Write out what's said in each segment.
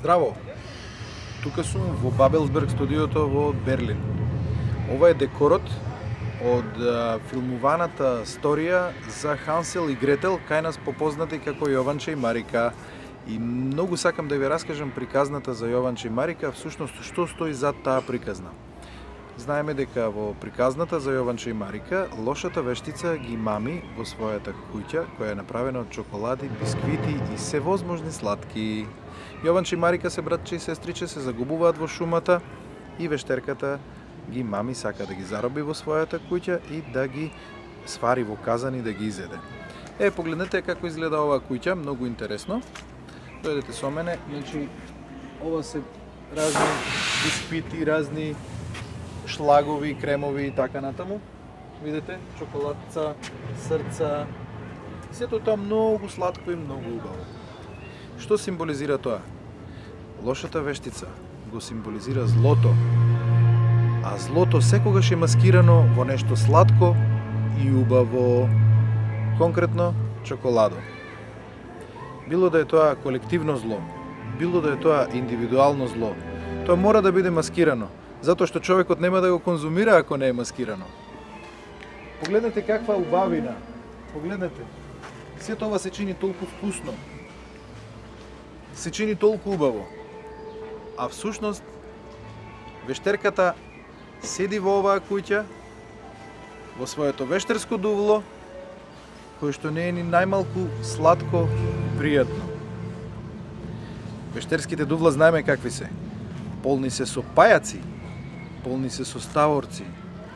Здраво! Тука сум во Бабелсберг студиото во Берлин. Ова е декорот од филмуваната сторија за Хансел и Гретел, кај нас попознати како Јованче и Марика. И многу сакам да ви раскажам приказната за Јованче и Марика, всушност што стои зад таа приказна. Знаеме дека во приказната за Јованче и Марика, лошата вештица ги мами во својата куќа, која е направена од чоколади, бисквити и севозможни сладки. Јованче и Марика се братче и сестриче се загубуваат во шумата и вештерката ги мами сака да ги зароби во својата куќа и да ги свари во казан и да ги изеде. Погледнете како изгледа оваа куќа, многу интересно. Дојдете со мене, значи ова се разни бисквити, разни шлагови, кремови и така натаму. Видите, чоколадца, срца. Сето тоа многу сладко и многу убаво. Што символизира тоа? Лошата вештица го символизира злото. А злото секогаш е маскирано во нешто сладко и убаво. Конкретно, чоколадо. Било да е тоа колективно зло, било да е тоа индивидуално зло, тоа мора да биде маскирано, затоа што човекот нема да го конзумира ако не е маскирано. Погледнете каква убавина, погледнете. Сето ова се чини толку вкусно, се чини толку убаво. А всушност, вештерката седи во оваа куќа, во своето вештерско дувло, кој што не е ни најмалку сладко и пријатно. Вештерските дувла знаеме какви се. Полни се со пајаци, полни се со ставорци,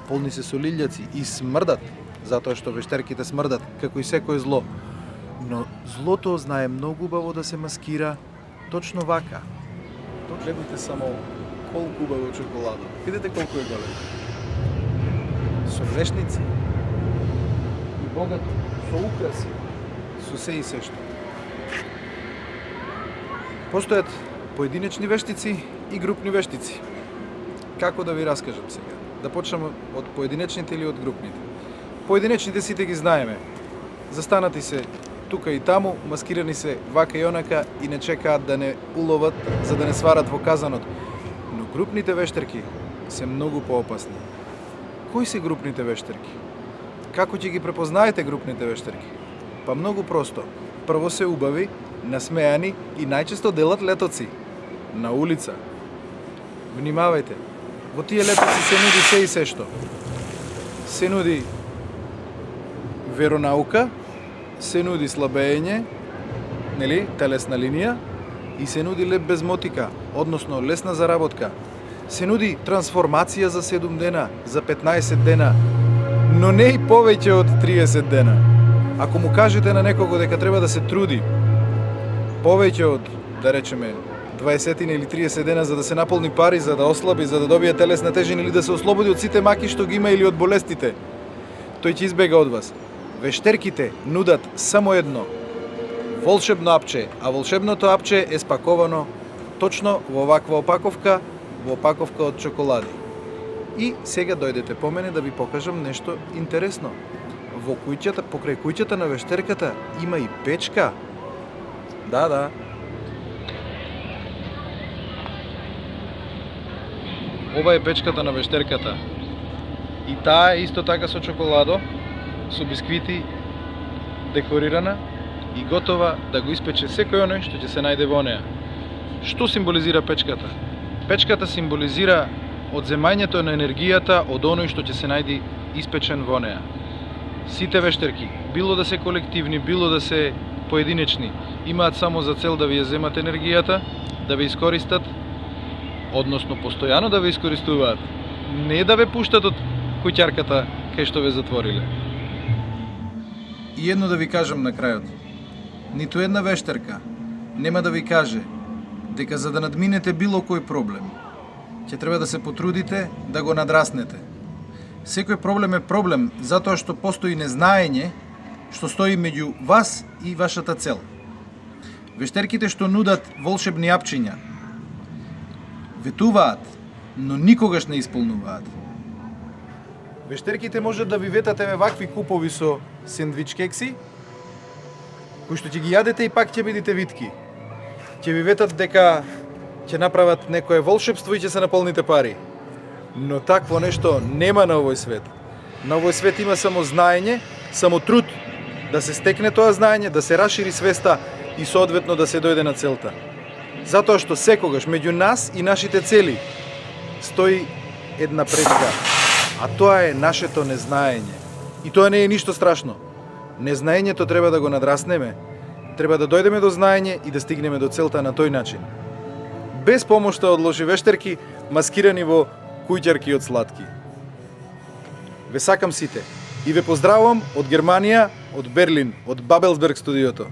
полни се со лилјаци и смрдат, затоа што вештерките смрдат, како и секое зло. Но злото знае многу убаво да се маскира точно вака. Гледате само колку убаво чоколадо. Видите колку е голем. Со вешници и богато, со украси, со се и се што. Постојат поединечни вештици и групни вештици. Како да ви раскажам сега? Да почнам од поединечните или од групните? Поединечните сите ги знаеме. Застанати се тука и таму, маскирани се вака и онака и не чекаат да не уловат за да не сварат во казанот. Но групните вештерки се многу поопасни. Кои се групните вештерки? Како ќе ги препознаете групните вештерки? Па многу просто. Прво се убави, насмејани и најчесто делат летоци. На улица. Внимавајте. Во тие летоци се нуди се и се што. Се нуди веронаука, се нуди слабење, нели, телесна линија, и се нуди леп без мотика, односно лесна заработка. Се нуди трансформација за 7 дена, за 15 дена, но не и повеќе од 30 дена. Ако му кажете на некого дека треба да се труди повеќе од, да речеме, 20 или 30 дена за да се наполни пари, за да ослаби, за да добие телесна тежина или да се ослободи од сите маки што ги има или од болестите, тој ќе избега од вас. Вештерките нудат само едно – волшебно апче, а волшебното апче е спаковано точно во ваква опаковка, во опаковка од чоколади. И сега дојдете по мене да ви покажам нешто интересно. Во куќата, покрај куќата на вештерката има и печка. Да. Ова е печката на вештерката. И таа е исто така со чоколадо, со бисквити, декорирана и готова да го испече секој оној што ќе се најде во неа. Што символизира печката? Печката символизира одземањето на енергијата од оној што ќе се најде испечен во неа. Сите вештерки, било да се колективни, било да се поединечни, имаат само за цел да ви ја земат енергијата, да ви искористат, односно постојано да ве искористуваат, не да ве пуштат од куќарката кај што ве затвориле. И едно да ви кажам на крајот. Ниту една вештерка нема да ви каже дека за да надминете било кој проблем, ќе треба да се потрудите да го надраснете. Секој проблем е проблем затоа што постои незнаење што стои меѓу вас и вашата цел. Вештерките што нудат волшебни апчиња ветуваат, но никогаш не исполнуваат. Вештерките можат да ви ветат вакви купови со сендвич кекси, кои што ќе ги јадете и пак ќе бидете витки. Ќе ви ветат дека ќе направат некое волшебство и ќе се наполните пари. Но такво нешто нема на овој свет. На овој свет има само знаење, само труд да се стекне тоа знаење, да се расшири свеста и соодветно да се дојде на целта. Затоа што секогаш меѓу нас и нашите цели стои една пречка, а тоа е нашето незнаење. И тоа не е ништо страшно. Незнаењето треба да го надраснеме. Треба да дојдеме до знаење и да стигнеме до целта на тој начин. Без помошта од лоши вештерки, маскирани во куќарки од сладки. Ве сакам сите и ве поздравувам од Германија, од Берлин, од Бабелсберг студиото.